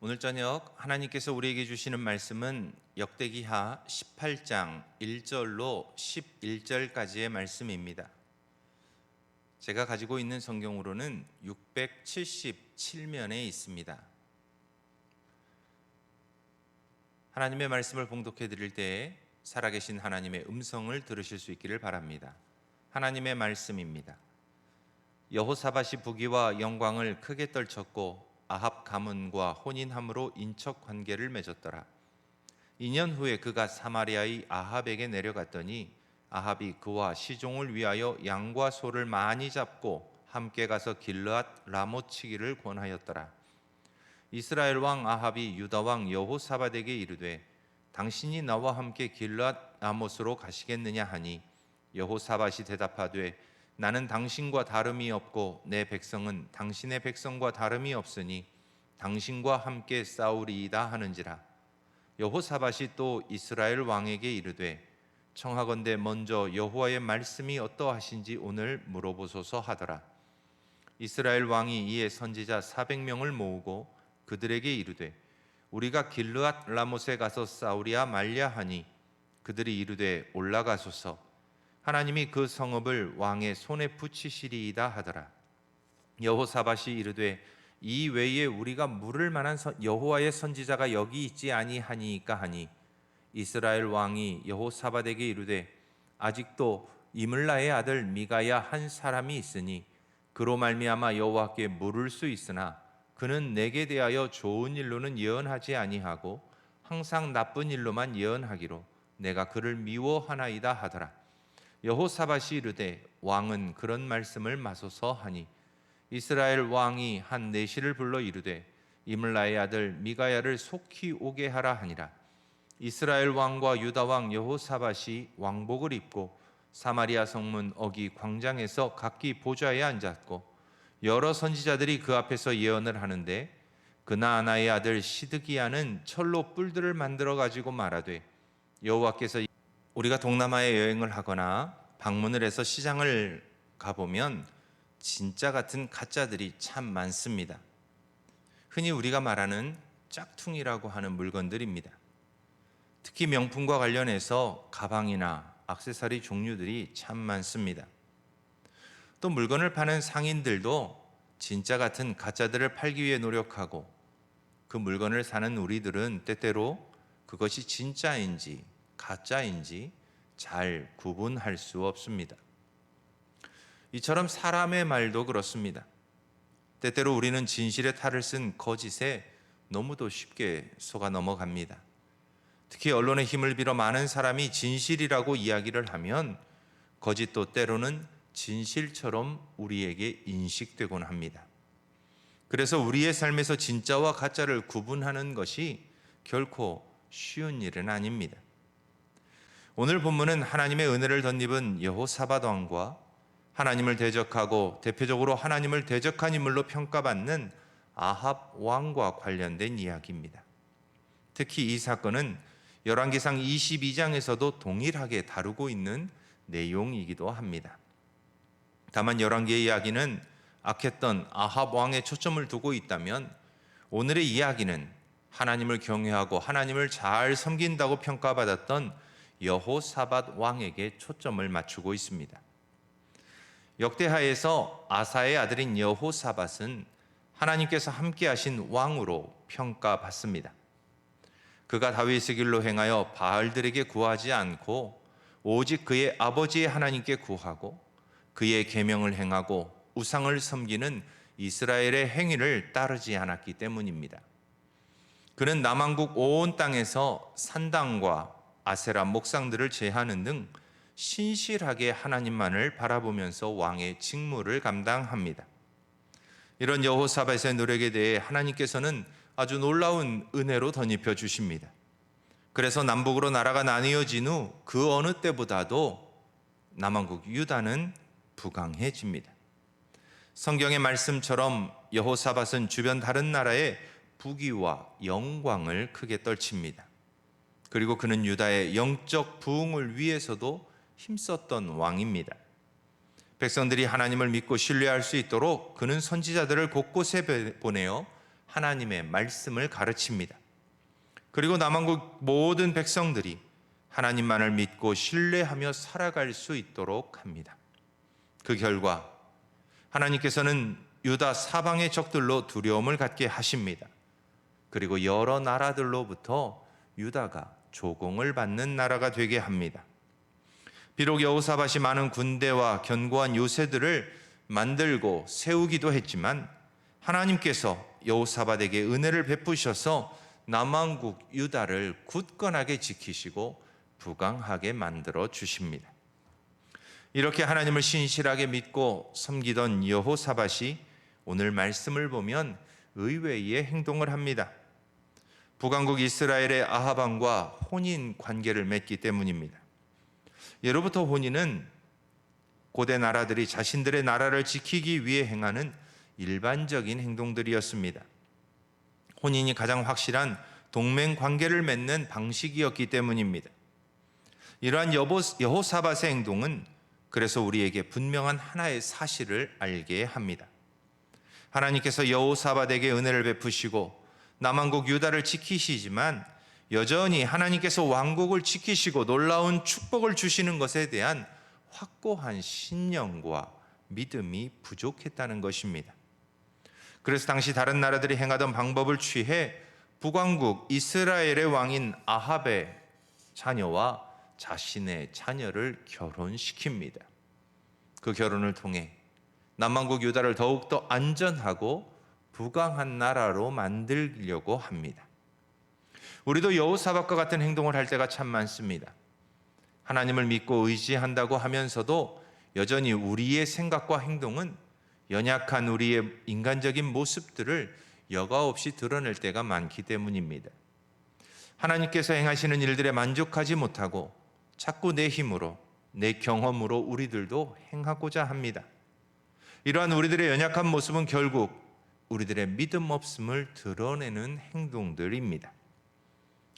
오늘 저녁 하나님께서 우리에게 주시는 말씀은 역대기하 18장 1절로 11절까지의 말씀입니다. 제가 가지고 있는 성경으로는 677면에 있습니다. 하나님의 말씀을 봉독해 드릴 때에 살아계신 하나님의 음성을 들으실 수 있기를 바랍니다. 하나님의 말씀입니다. 여호사밧이 부귀와 영광을 크게 떨쳤고 아합 가문과 혼인함으로 인척 관계를 맺었더라. 2년 후에 그가 사마리아의 아합에게 내려갔더니 아합이 그와 시종을 위하여 양과 소를 많이 잡고 함께 가서 길르앗 라못 치기를 권하였더라. 이스라엘 왕 아합이 유다 왕 여호사밧에게 이르되 당신이 나와 함께 길르앗 라못으로 가시겠느냐 하니 여호사밧이 대답하되 나는 당신과 다름이 없고 내 백성은 당신의 백성과 다름이 없으니 당신과 함께 싸우리이다 하는지라. 여호사밧이 또 이스라엘 왕에게 이르되 청하건대 먼저 여호와의 말씀이 어떠하신지 오늘 물어보소서 하더라. 이스라엘 왕이 이에 선지자 400명을 모으고 그들에게 이르되 우리가 길르앗 라못에 가서 싸우랴 말랴 하니 그들이 이르되 올라가소서. 하나님이 그 성읍을 왕의 손에 붙이시리이다 하더라. 여호사밧이 이르되 이 외에 우리가 물을 만한 여호와의 선지자가 여기 있지 아니하니까 하니 이스라엘 왕이 여호사밧에게 이르되 아직도 이물라의 아들 미가야 한 사람이 있으니 그로 말미암아 여호와께 물을 수 있으나 그는 내게 대하여 좋은 일로는 예언하지 아니하고 항상 나쁜 일로만 예언하기로 내가 그를 미워하나이다 하더라. 여호사밧이 이르되 왕은 그런 말씀을 마소서 하니 이스라엘 왕이 한 내시를 불러 이르되 이물라의 아들 미가야를 속히 오게 하라 하니라. 이스라엘 왕과 유다 왕 여호사밧이 왕복을 입고 사마리아 성문 어기 광장에서 각기 보좌에 앉았고 여러 선지자들이 그 앞에서 예언을 하는데 그나아나의 아들 시드기야는 철로 뿔들을 만들어 가지고 말하되 여호와께서 우리가 동남아에 여행을 하거나 방문을 해서 시장을 가보면 진짜 같은 가짜들이 참 많습니다. 흔히 우리가 말하는 짝퉁이라고 하는 물건들입니다. 특히 명품과 관련해서 가방이나 액세서리 종류들이 참 많습니다. 또 물건을 파는 상인들도 진짜 같은 가짜들을 팔기 위해 노력하고 그 물건을 사는 우리들은 때때로 그것이 진짜인지 가짜인지 잘 구분할 수 없습니다. 이처럼 사람의 말도 그렇습니다. 때때로 우리는 진실의 탈을 쓴 거짓에 너무도 쉽게 속아 넘어갑니다. 특히 언론의 힘을 빌어 많은 사람이 진실이라고 이야기를 하면 거짓도 때로는 진실처럼 우리에게 인식되곤 합니다. 그래서 우리의 삶에서 진짜와 가짜를 구분하는 것이 결코 쉬운 일은 아닙니다. 오늘 본문은 하나님의 은혜를 덧입은 여호사밧 왕과 하나님을 대적하고 대표적으로 하나님을 대적한 인물로 평가받는 아합 왕과 관련된 이야기입니다. 특히 이 사건은 열왕기상 22장에서도 동일하게 다루고 있는 내용이기도 합니다. 다만 열왕기의 이야기는 악했던 아합 왕에 초점을 두고 있다면 오늘의 이야기는 하나님을 경외하고 하나님을 잘 섬긴다고 평가받았던 여호사밧 왕에게 초점을 맞추고 있습니다. 역대하에서 아사의 아들인 여호사밧은 하나님께서 함께 하신 왕으로 평가받습니다. 그가 다윗의 길로 행하여 바알들에게 구하지 않고 오직 그의 아버지의 하나님께 구하고 그의 계명을 행하고 우상을 섬기는 이스라엘의 행위를 따르지 않았기 때문입니다. 그는 남왕국 온 땅에서 산당과 아세라 목상들을 제하는 등 신실하게 하나님만을 바라보면서 왕의 직무를 감당합니다. 이런 여호사밧의 노력에 대해 하나님께서는 아주 놀라운 은혜로 덧입혀 주십니다. 그래서 남북으로 나라가 나뉘어진 후 그 어느 때보다도 남왕국 유다는 부강해집니다. 성경의 말씀처럼 여호사밧은 주변 다른 나라의 부귀와 영광을 크게 떨칩니다. 그리고 그는 유다의 영적 부흥을 위해서도 힘썼던 왕입니다. 백성들이 하나님을 믿고 신뢰할 수 있도록 그는 선지자들을 곳곳에 보내어 하나님의 말씀을 가르칩니다. 그리고 남왕국 모든 백성들이 하나님만을 믿고 신뢰하며 살아갈 수 있도록 합니다. 그 결과 하나님께서는 유다 사방의 적들로 두려움을 갖게 하십니다. 그리고 여러 나라들로부터 유다가 조공을 받는 나라가 되게 합니다. 비록 여호사밧이 많은 군대와 견고한 요새들을 만들고 세우기도 했지만 하나님께서 여호사밧에게 은혜를 베푸셔서 남왕국 유다를 굳건하게 지키시고 부강하게 만들어 주십니다. 이렇게 하나님을 신실하게 믿고 섬기던 여호사밧이 오늘 말씀을 보면 의외의 행동을 합니다. 북왕국 이스라엘의 아합 왕과 혼인 관계를 맺기 때문입니다. 예로부터 혼인은 고대 나라들이 자신들의 나라를 지키기 위해 행하는 일반적인 행동들이었습니다. 혼인이 가장 확실한 동맹 관계를 맺는 방식이었기 때문입니다. 이러한 여호사밧의 행동은 그래서 우리에게 분명한 하나의 사실을 알게 합니다. 하나님께서 여호사밧에게 은혜를 베푸시고 남왕국 유다를 지키시지만 여전히 하나님께서 왕국을 지키시고 놀라운 축복을 주시는 것에 대한 확고한 신념과 믿음이 부족했다는 것입니다. 그래서 당시 다른 나라들이 행하던 방법을 취해 북왕국 이스라엘의 왕인 아합의 자녀와 자신의 자녀를 결혼시킵니다. 그 결혼을 통해 남왕국 유다를 더욱더 안전하고 부강한 나라로 만들려고 합니다. 우리도 여호사밧과 같은 행동을 할 때가 참 많습니다. 하나님을 믿고 의지한다고 하면서도 여전히 우리의 생각과 행동은 연약한 우리의 인간적인 모습들을 여과 없이 드러낼 때가 많기 때문입니다. 하나님께서 행하시는 일들에 만족하지 못하고 자꾸 내 힘으로, 내 경험으로 우리들도 행하고자 합니다. 이러한 우리들의 연약한 모습은 결국 우리들의 믿음 없음을 드러내는 행동들입니다.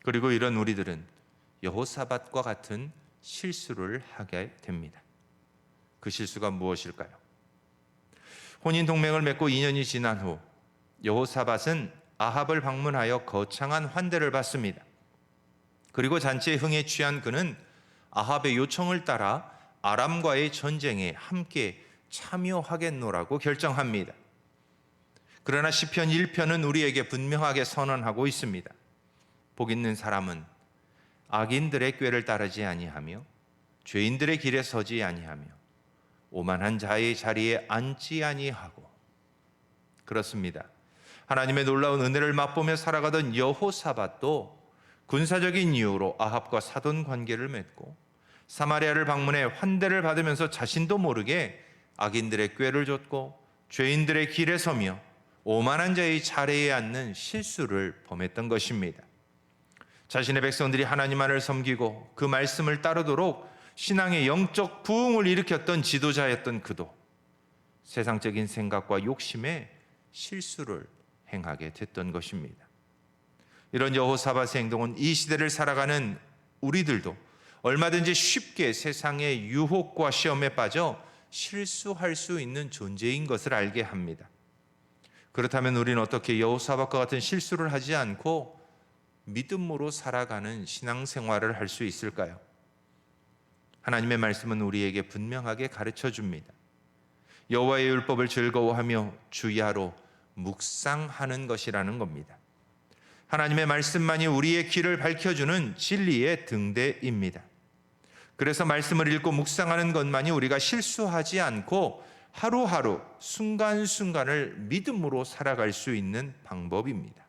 그리고 이런 우리들은 여호사밧과 같은 실수를 하게 됩니다. 그 실수가 무엇일까요? 혼인 동맹을 맺고 2년이 지난 후 여호사밧은 아합을 방문하여 거창한 환대를 받습니다. 그리고 잔치의 흥에 취한 그는 아합의 요청을 따라 아람과의 전쟁에 함께 참여하겠노라고 결정합니다. 그러나 시편 1편은 우리에게 분명하게 선언하고 있습니다. 복 있는 사람은 악인들의 꾀를 따르지 아니하며 죄인들의 길에 서지 아니하며 오만한 자의 자리에 앉지 아니하고. 그렇습니다. 하나님의 놀라운 은혜를 맛보며 살아가던 여호사밧도 군사적인 이유로 아합과 사돈 관계를 맺고 사마리아를 방문해 환대를 받으면서 자신도 모르게 악인들의 꾀를 줬고 죄인들의 길에 서며 오만한 자의 자리에 앉는 실수를 범했던 것입니다. 자신의 백성들이 하나님만을 섬기고 그 말씀을 따르도록 신앙의 영적 부흥을 일으켰던 지도자였던 그도 세상적인 생각과 욕심에 실수를 행하게 됐던 것입니다. 이런 여호사밧의 행동은 이 시대를 살아가는 우리들도 얼마든지 쉽게 세상의 유혹과 시험에 빠져 실수할 수 있는 존재인 것을 알게 합니다. 그렇다면 우리는 어떻게 여호사밧과 같은 실수를 하지 않고 믿음으로 살아가는 신앙생활을 할 수 있을까요? 하나님의 말씀은 우리에게 분명하게 가르쳐 줍니다. 여호와의 율법을 즐거워하며 주야로 묵상하는 것이라는 겁니다. 하나님의 말씀만이 우리의 길을 밝혀주는 진리의 등대입니다. 그래서 말씀을 읽고 묵상하는 것만이 우리가 실수하지 않고 하루하루 순간순간을 믿음으로 살아갈 수 있는 방법입니다.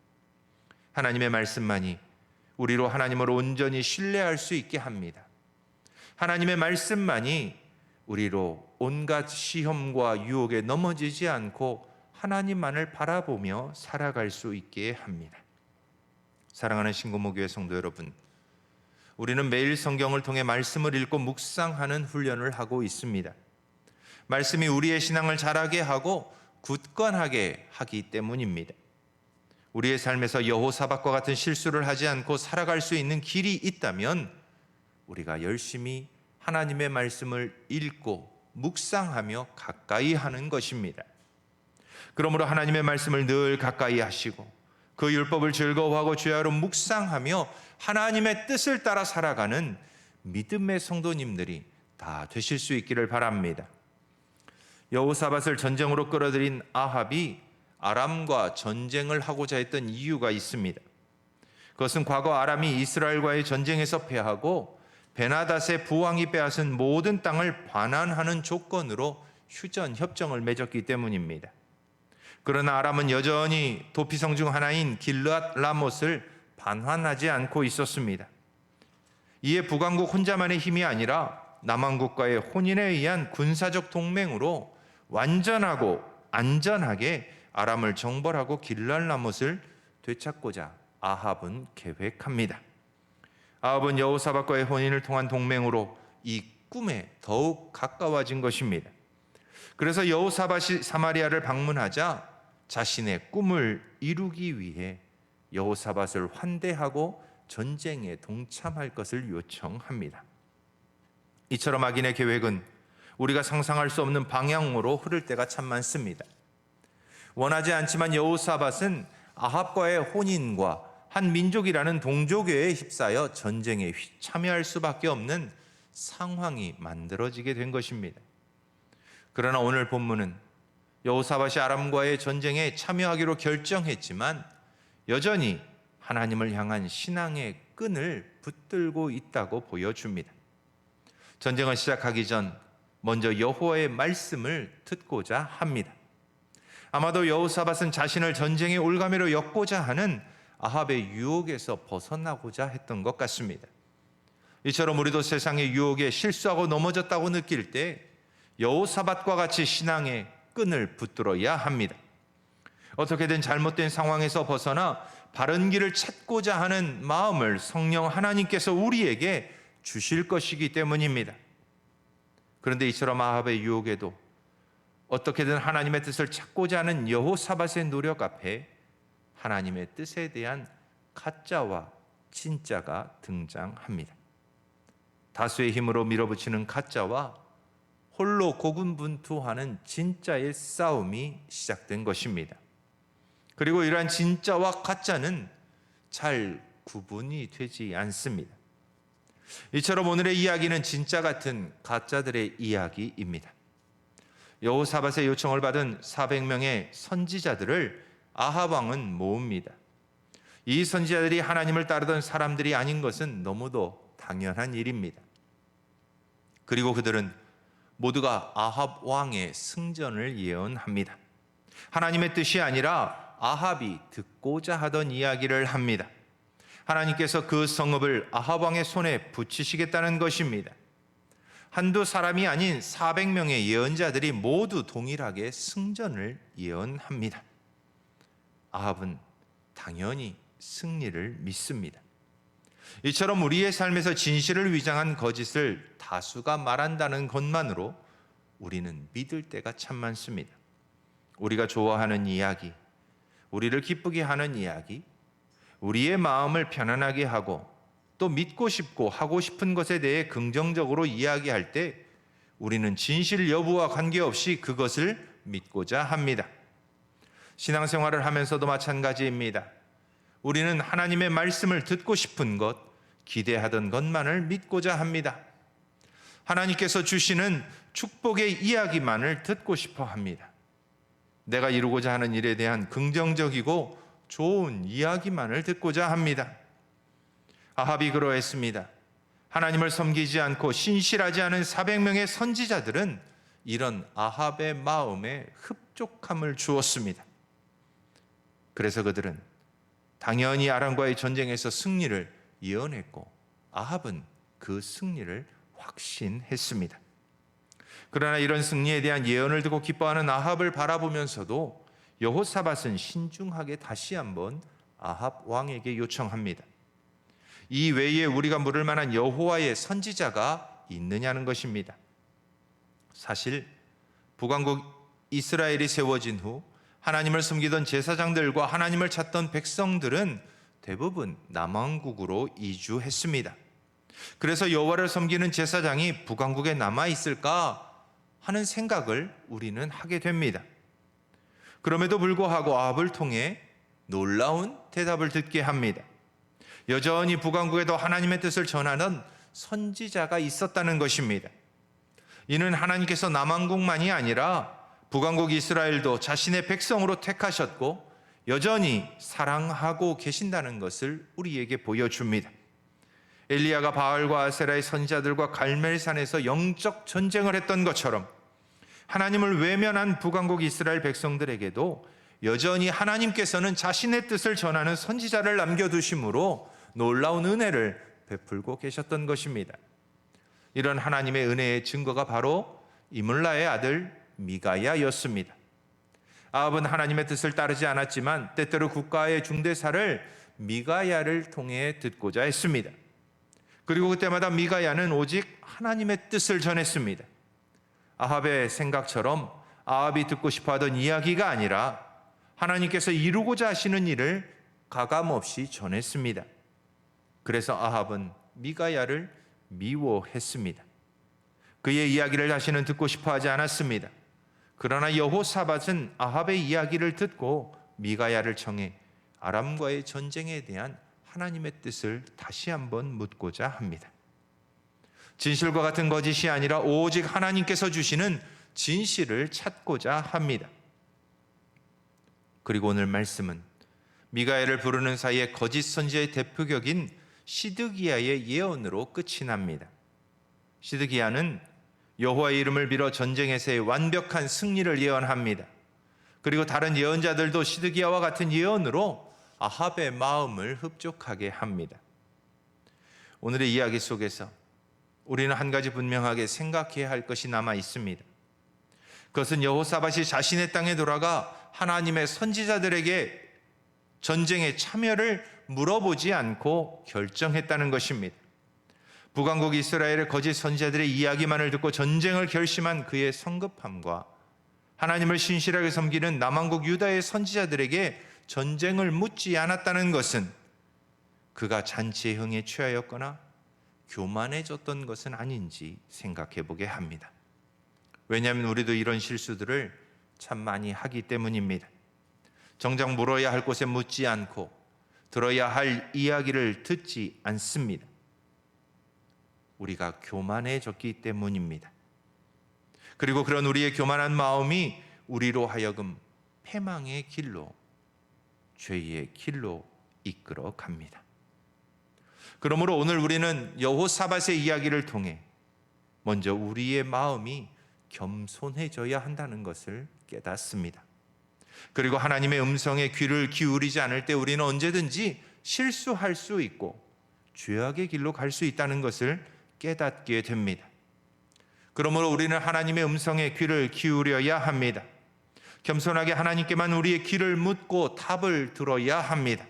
하나님의 말씀만이 우리로 하나님을 온전히 신뢰할 수 있게 합니다. 하나님의 말씀만이 우리로 온갖 시험과 유혹에 넘어지지 않고 하나님만을 바라보며 살아갈 수 있게 합니다. 사랑하는 신고모교회 성도 여러분, 우리는 매일 성경을 통해 말씀을 읽고 묵상하는 훈련을 하고 있습니다. 말씀이 우리의 신앙을 자라게 하고 굳건하게 하기 때문입니다. 우리의 삶에서 여호사밧과 같은 실수를 하지 않고 살아갈 수 있는 길이 있다면 우리가 열심히 하나님의 말씀을 읽고 묵상하며 가까이 하는 것입니다. 그러므로 하나님의 말씀을 늘 가까이 하시고 그 율법을 즐거워하고 주야로 묵상하며 하나님의 뜻을 따라 살아가는 믿음의 성도님들이 다 되실 수 있기를 바랍니다. 여호사밧을 전쟁으로 끌어들인 아합이 아람과 전쟁을 하고자 했던 이유가 있습니다. 그것은 과거 아람이 이스라엘과의 전쟁에서 패하고 베나닷의 부왕이 빼앗은 모든 땅을 반환하는 조건으로 휴전 협정을 맺었기 때문입니다. 그러나 아람은 여전히 도피성 중 하나인 길르앗 라못을 반환하지 않고 있었습니다. 이에 북왕국 혼자만의 힘이 아니라 남왕국과의 혼인에 의한 군사적 동맹으로 완전하고 안전하게 아람을 정벌하고 길르앗 라못을 되찾고자 아합은 계획합니다. 아합은 여호사밧과의 혼인을 통한 동맹으로 이 꿈에 더욱 가까워진 것입니다. 그래서 여호사밧이 사마리아를 방문하자 자신의 꿈을 이루기 위해 여호사밧을 환대하고 전쟁에 동참할 것을 요청합니다. 이처럼 악인의 계획은 우리가 상상할 수 없는 방향으로 흐를 때가 참 많습니다. 원하지 않지만 여호사밧은 아합과의 혼인과 한 민족이라는 동족애에 휩싸여 전쟁에 참여할 수밖에 없는 상황이 만들어지게 된 것입니다. 그러나 오늘 본문은 여호사밧이 아람과의 전쟁에 참여하기로 결정했지만 여전히 하나님을 향한 신앙의 끈을 붙들고 있다고 보여줍니다. 전쟁을 시작하기 전 먼저 여호와의 말씀을 듣고자 합니다. 아마도 여호사밧은 자신을 전쟁의 올가미로 엮고자 하는 아합의 유혹에서 벗어나고자 했던 것 같습니다. 이처럼 우리도 세상의 유혹에 실수하고 넘어졌다고 느낄 때 여호사밧과 같이 신앙의 끈을 붙들어야 합니다. 어떻게든 잘못된 상황에서 벗어나 바른 길을 찾고자 하는 마음을 성령 하나님께서 우리에게 주실 것이기 때문입니다. 그런데 이처럼 아합의 유혹에도 어떻게든 하나님의 뜻을 찾고자 하는 여호사밧의 노력 앞에 하나님의 뜻에 대한 가짜와 진짜가 등장합니다. 다수의 힘으로 밀어붙이는 가짜와 홀로 고군분투하는 진짜의 싸움이 시작된 것입니다. 그리고 이러한 진짜와 가짜는 잘 구분이 되지 않습니다. 이처럼 오늘의 이야기는 진짜 같은 가짜들의 이야기입니다. 여호사밧의 요청을 받은 400명의 선지자들을 아합 왕은 모읍니다. 이 선지자들이 하나님을 따르던 사람들이 아닌 것은 너무도 당연한 일입니다. 그리고 그들은 모두가 아합 왕의 승전을 예언합니다. 하나님의 뜻이 아니라 아합이 듣고자 하던 이야기를 합니다. 하나님께서 그 성읍을 아합 왕의 손에 붙이시겠다는 것입니다. 한두 사람이 아닌 400명의 예언자들이 모두 동일하게 승전을 예언합니다. 아합은 당연히 승리를 믿습니다. 이처럼 우리의 삶에서 진실을 위장한 거짓을 다수가 말한다는 것만으로 우리는 믿을 때가 참 많습니다. 우리가 좋아하는 이야기, 우리를 기쁘게 하는 이야기, 우리의 마음을 편안하게 하고 또 믿고 싶고 하고 싶은 것에 대해 긍정적으로 이야기할 때 우리는 진실 여부와 관계없이 그것을 믿고자 합니다. 신앙생활을 하면서도 마찬가지입니다. 우리는 하나님의 말씀을 듣고 싶은 것, 기대하던 것만을 믿고자 합니다. 하나님께서 주시는 축복의 이야기만을 듣고 싶어 합니다. 내가 이루고자 하는 일에 대한 긍정적이고 좋은 이야기만을 듣고자 합니다. 아합이 그러했습니다. 하나님을 섬기지 않고 신실하지 않은 400명의 선지자들은 이런 아합의 마음에 흡족함을 주었습니다. 그래서 그들은 당연히 아람과의 전쟁에서 승리를 예언했고 아합은 그 승리를 확신했습니다. 그러나 이런 승리에 대한 예언을 듣고 기뻐하는 아합을 바라보면서도 여호사밧은 신중하게 다시 한번 아합 왕에게 요청합니다. 이 외에 우리가 물을 만한 여호와의 선지자가 있느냐는 것입니다. 사실 북왕국 이스라엘이 세워진 후 하나님을 섬기던 제사장들과 하나님을 찾던 백성들은 대부분 남왕국으로 이주했습니다. 그래서 여호와를 섬기는 제사장이 북왕국에 남아 있을까 하는 생각을 우리는 하게 됩니다. 그럼에도 불구하고 아합을 통해 놀라운 대답을 듣게 합니다. 여전히 북왕국에도 하나님의 뜻을 전하는 선지자가 있었다는 것입니다. 이는 하나님께서 남왕국만이 아니라 북왕국 이스라엘도 자신의 백성으로 택하셨고 여전히 사랑하고 계신다는 것을 우리에게 보여줍니다. 엘리야가 바알과 아세라의 선지자들과 갈멜산에서 영적 전쟁을 했던 것처럼 하나님을 외면한 북왕국 이스라엘 백성들에게도 여전히 하나님께서는 자신의 뜻을 전하는 선지자를 남겨두심으로 놀라운 은혜를 베풀고 계셨던 것입니다. 이런 하나님의 은혜의 증거가 바로 이물라의 아들 미가야였습니다. 아합은 하나님의 뜻을 따르지 않았지만 때때로 국가의 중대사를 미가야를 통해 듣고자 했습니다. 그리고 그때마다 미가야는 오직 하나님의 뜻을 전했습니다. 아합의 생각처럼 아합이 듣고 싶어하던 이야기가 아니라 하나님께서 이루고자 하시는 일을 가감없이 전했습니다. 그래서 아합은 미가야를 미워했습니다. 그의 이야기를 다시는 듣고 싶어하지 않았습니다. 그러나 여호사밧은 아합의 이야기를 듣고 미가야를 청해 아람과의 전쟁에 대한 하나님의 뜻을 다시 한번 묻고자 합니다. 진실과 같은 거짓이 아니라 오직 하나님께서 주시는 진실을 찾고자 합니다. 그리고 오늘 말씀은 미가야를 부르는 사이에 거짓 선지자의 대표격인 시드기야의 예언으로 끝이 납니다. 시드기야는 여호와의 이름을 빌어 전쟁에서의 완벽한 승리를 예언합니다. 그리고 다른 예언자들도 시드기야와 같은 예언으로 아합의 마음을 흡족하게 합니다. 오늘의 이야기 속에서 우리는 한 가지 분명하게 생각해야 할 것이 남아 있습니다. 그것은 여호사밧이 자신의 땅에 돌아가 하나님의 선지자들에게 전쟁에 참여를 물어보지 않고 결정했다는 것입니다. 북왕국 이스라엘의 거짓 선지자들의 이야기만을 듣고 전쟁을 결심한 그의 성급함과 하나님을 신실하게 섬기는 남왕국 유다의 선지자들에게 전쟁을 묻지 않았다는 것은 그가 잔치의 흥에 취하였거나 교만해졌던 것은 아닌지 생각해 보게 합니다. 왜냐하면 우리도 이런 실수들을 참 많이 하기 때문입니다. 정작 물어야 할 곳에 묻지 않고 들어야 할 이야기를 듣지 않습니다. 우리가 교만해졌기 때문입니다. 그리고 그런 우리의 교만한 마음이 우리로 하여금 패망의 길로, 죄의 길로 이끌어 갑니다. 그러므로 오늘 우리는 여호사밧의 이야기를 통해 먼저 우리의 마음이 겸손해져야 한다는 것을 깨닫습니다. 그리고 하나님의 음성에 귀를 기울이지 않을 때 우리는 언제든지 실수할 수 있고 죄악의 길로 갈 수 있다는 것을 깨닫게 됩니다. 그러므로 우리는 하나님의 음성에 귀를 기울여야 합니다. 겸손하게 하나님께만 우리의 길을 묻고 답을 들어야 합니다.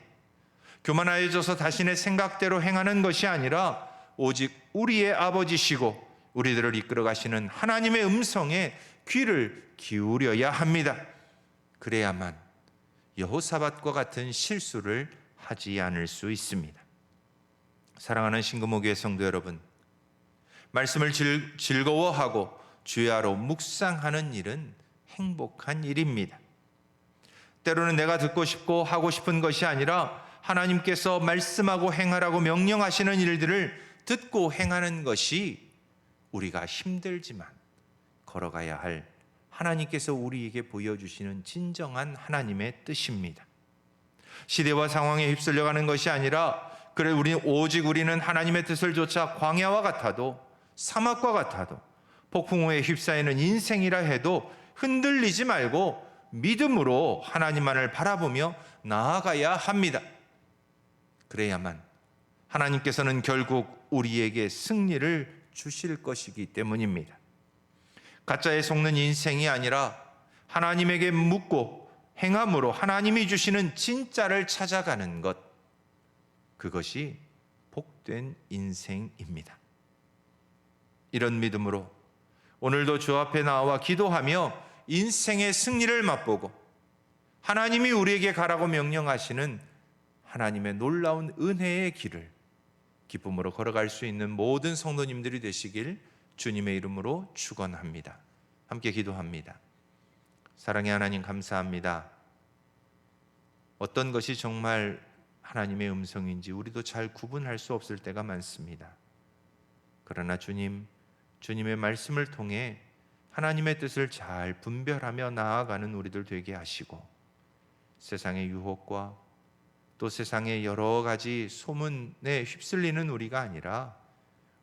교만하여져서 자신의 생각대로 행하는 것이 아니라 오직 우리의 아버지시고 우리들을 이끌어 가시는 하나님의 음성에 귀를 기울여야 합니다. 그래야만 여호사밧과 같은 실수를 하지 않을 수 있습니다. 사랑하는 신금호교회 성도 여러분, 말씀을 즐거워하고 주야로 묵상하는 일은 행복한 일입니다. 때로는 내가 듣고 싶고 하고 싶은 것이 아니라 하나님께서 말씀하고 행하라고 명령하시는 일들을 듣고 행하는 것이 우리가 힘들지만 걸어가야 할 하나님께서 우리에게 보여주시는 진정한 하나님의 뜻입니다. 시대와 상황에 휩쓸려가는 것이 아니라 우리는 하나님의 뜻을 좇아 광야와 같아도 사막과 같아도 폭풍우에 휩싸이는 인생이라 해도 흔들리지 말고 믿음으로 하나님만을 바라보며 나아가야 합니다. 그래야만 하나님께서는 결국 우리에게 승리를 주실 것이기 때문입니다. 가짜에 속는 인생이 아니라 하나님에게 묻고 행함으로 하나님이 주시는 진짜를 찾아가는 것, 그것이 복된 인생입니다. 이런 믿음으로 오늘도 주 앞에 나와 기도하며 인생의 승리를 맛보고 하나님이 우리에게 가라고 명령하시는 하나님의 놀라운 은혜의 길을 기쁨으로 걸어갈 수 있는 모든 성도님들이 되시길 주님의 이름으로 축원합니다. 함께 기도합니다. 사랑의 하나님 감사합니다. 어떤 것이 정말 하나님의 음성인지 우리도 잘 구분할 수 없을 때가 많습니다. 그러나 주님의 말씀을 통해 하나님의 뜻을 잘 분별하며 나아가는 우리들 되게 하시고, 세상의 유혹과 또 세상의 여러 가지 소문에 휩쓸리는 우리가 아니라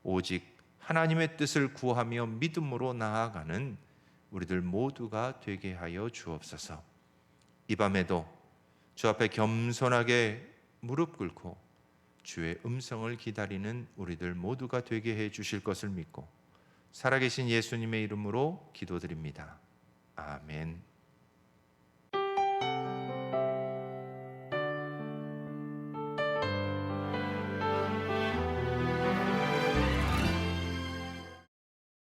오직 하나님의 뜻을 구하며 믿음으로 나아가는 우리들 모두가 되게 하여 주옵소서. 이 밤에도 주 앞에 겸손하게 무릎 꿇고 주의 음성을 기다리는 우리들 모두가 되게 해 주실 것을 믿고 살아계신 예수님의 이름으로 기도드립니다. 아멘.